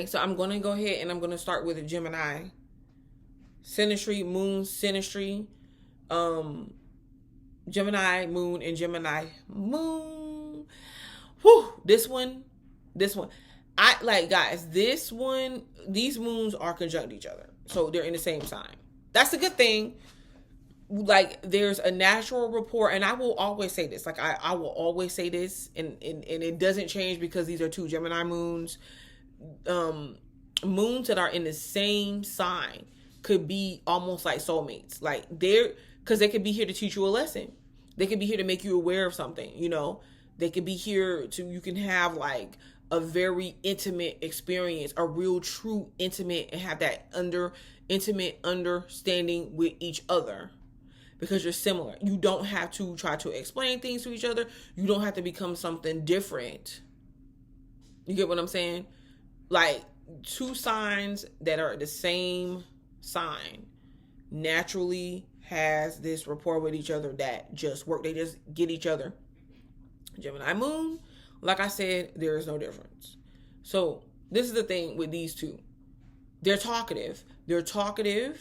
so I'm going to go ahead and I'm going to start with a Gemini synastry, moon synastry, um, Gemini moon and Gemini moon. Whew, this one. I like guys, this one, these moons are conjunct each other. So they're in the same sign. That's a good thing. Like there's a natural rapport, and I will always say this. Like I will always say this, and it doesn't change because these are two Gemini moons. Um Moons that are in the same sign could be almost like soulmates. Like they're because they could be here to teach you a lesson. They could be here to make you aware of something, you know. They could be here to you can have like a very intimate experience, a real true intimate, and have that intimate understanding with each other because you're similar. You don't have to try to explain things to each other. You don't have to become something different. You get what I'm saying? Like two signs that are the same sign naturally has this rapport with each other that just work. They just get each other. Gemini moon, like I said, there is no difference. So this is the thing with these two. They're talkative. They're talkative.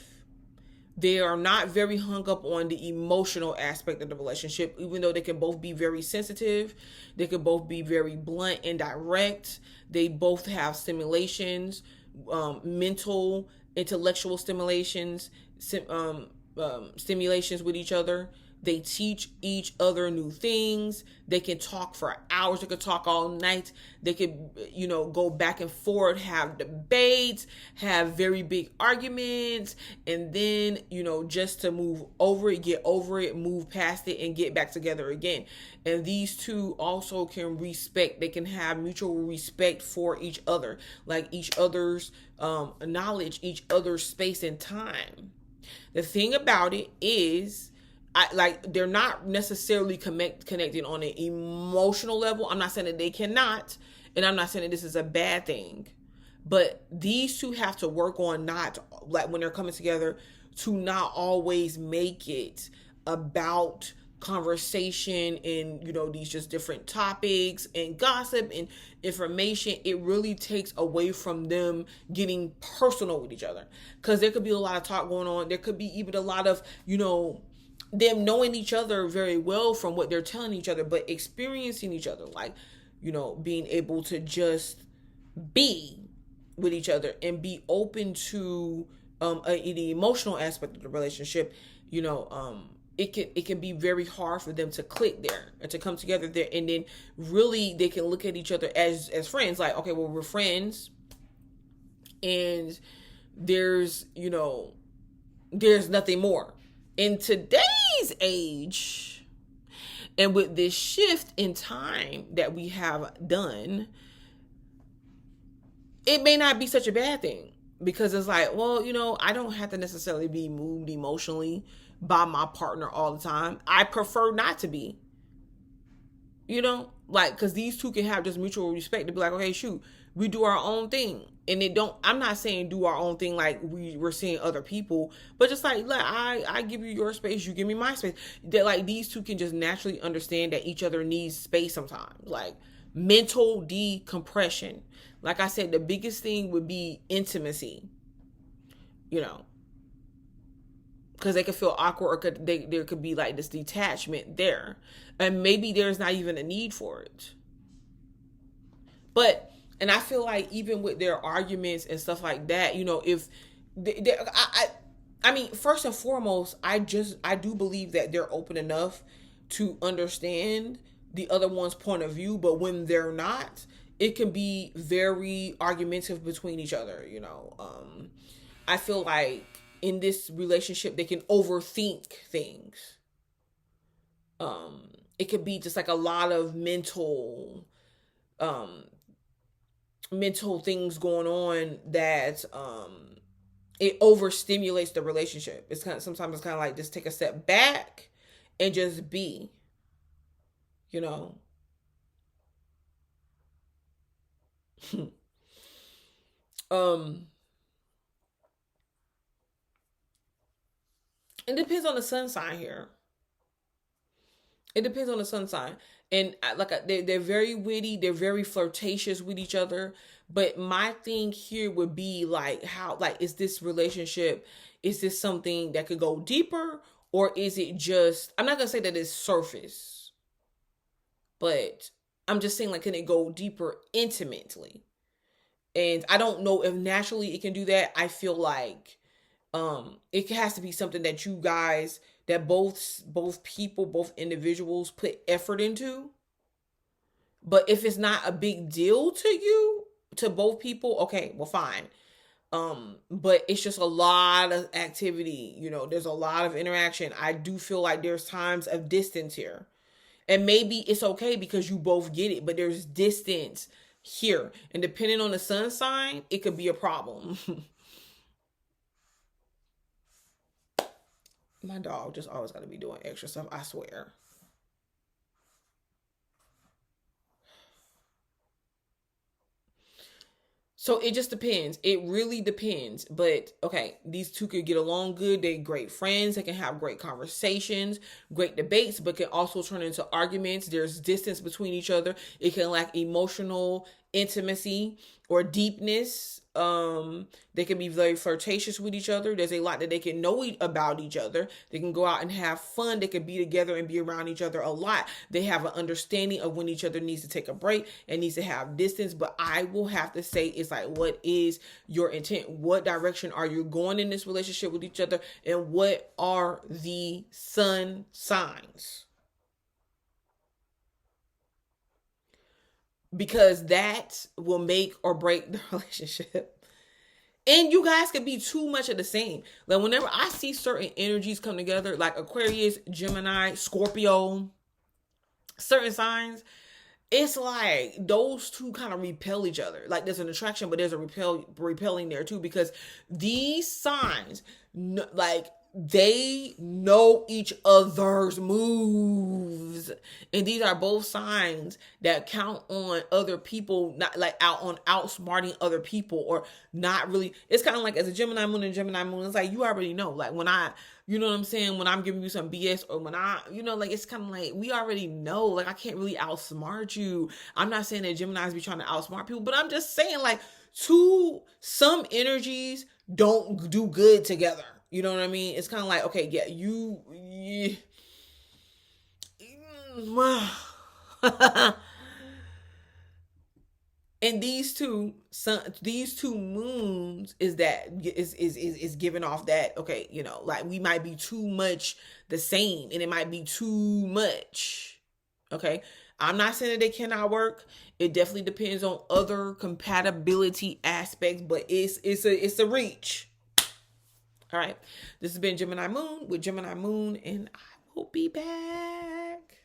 They are not very hung up on the emotional aspect of the relationship, even though they can both be very sensitive. They can both be very blunt and direct. They both have stimulations, mental, intellectual stimulations, stimulations with each other. They teach each other new things. They can talk for hours. They could talk all night. They could, go back and forth, have debates, have very big arguments, and then, just to move over it, get over it, move past it, and get back together again. And these two also can respect. They can have mutual respect for each other, like each other's knowledge, each other's space and time. The thing about it is, they're not necessarily connected on an emotional level. I'm not saying that they cannot, and I'm not saying that this is a bad thing, but these two have to work on not like when they're coming together to not always make it about conversation and these just different topics and gossip and information. It really takes away from them getting personal with each other, because there could be a lot of talk going on. There could be even a lot of them knowing each other very well from what they're telling each other, but experiencing each other, like, being able to just be with each other and be open to the emotional aspect of the relationship. It can be very hard for them to click there and to come together there, and then really they can look at each other as friends. Like, okay, well, we're friends, and there's nothing more. In today's age, and with this shift in time that we have done, it may not be such a bad thing, because it's like, well, I don't have to necessarily be moved emotionally by my partner all the time. I prefer not to be, because these two can have just mutual respect to be like, okay, shoot, we do our own thing. And I'm not saying do our own thing like we're seeing other people, but just like I give you your space, you give me my space. That like these two can just naturally understand that each other needs space sometimes. Like mental decompression. Like I said, the biggest thing would be intimacy. Because they could feel awkward, or there could be like this detachment there. And maybe there's not even a need for it. And I feel like even with their arguments and stuff like that, if I mean, first and foremost, I do believe that they're open enough to understand the other one's point of view, but when they're not, it can be very argumentative between each other. I feel like in this relationship, they can overthink things. It could be just like a lot of mental things going on that it overstimulates the relationship. Sometimes it's kind of like just take a step back and just be, it depends on the sun sign here. It depends on the sun sign. And they're very witty, they're very flirtatious with each other. But my thing here would be like, how, like, is this relationship, is this something that could go deeper, or is it just, I'm not gonna say that it's surface, but I'm just saying, like, can it go deeper intimately? And I don't know if naturally it can do that. I feel like it has to be something that you guys, that both people, both individuals put effort into. But if it's not a big deal to you, to both people, okay, well, fine. But it's just a lot of activity, there's a lot of interaction. I do feel like there's times of distance here. And maybe it's okay because you both get it, but there's distance here. And depending on the sun sign, it could be a problem. My dog just always got to be doing extra stuff, I swear. So it just depends. It really depends. But okay, these two could get along good. They're great friends. They can have great conversations, great debates, but can also turn into arguments. There's distance between each other. It can lack emotional intimacy or deepness. They can be very flirtatious with each other. There's a lot that they can know about each other. They can go out and have fun. They can be together and be around each other a lot. They have an understanding of when each other needs to take a break and needs to have distance. But I will have to say, it's like, what is your intent? What direction are you going in this relationship with each other? And what are the sun signs? Because that will make or break the relationship. And you guys could be too much of the same. Like, whenever I see certain energies come together, like Aquarius, Gemini, Scorpio, certain signs, it's like those two kind of repel each other. Like, there's an attraction, but there's a repelling there too, because these signs, like, they know each other's moves. And these are both signs that count on other people, not like outsmarting other people, or not really. It's kind of like, as a Gemini moon and Gemini moon, it's like, you already know. Like, when you know what I'm saying? When I'm giving you some BS, or when like, it's kind of like, we already know. Like, I can't really outsmart you. I'm not saying that Geminis be trying to outsmart people, but I'm just saying, like, some energies don't do good together. You know what I mean? It's kind of like, okay, yeah, and these two moons is giving off that, okay, like, we might be too much the same, and it might be too much. Okay, I'm not saying that they cannot work. It definitely depends on other compatibility aspects, but it's a reach. All right, this has been Gemini Moon with Gemini Moon, and I will be back.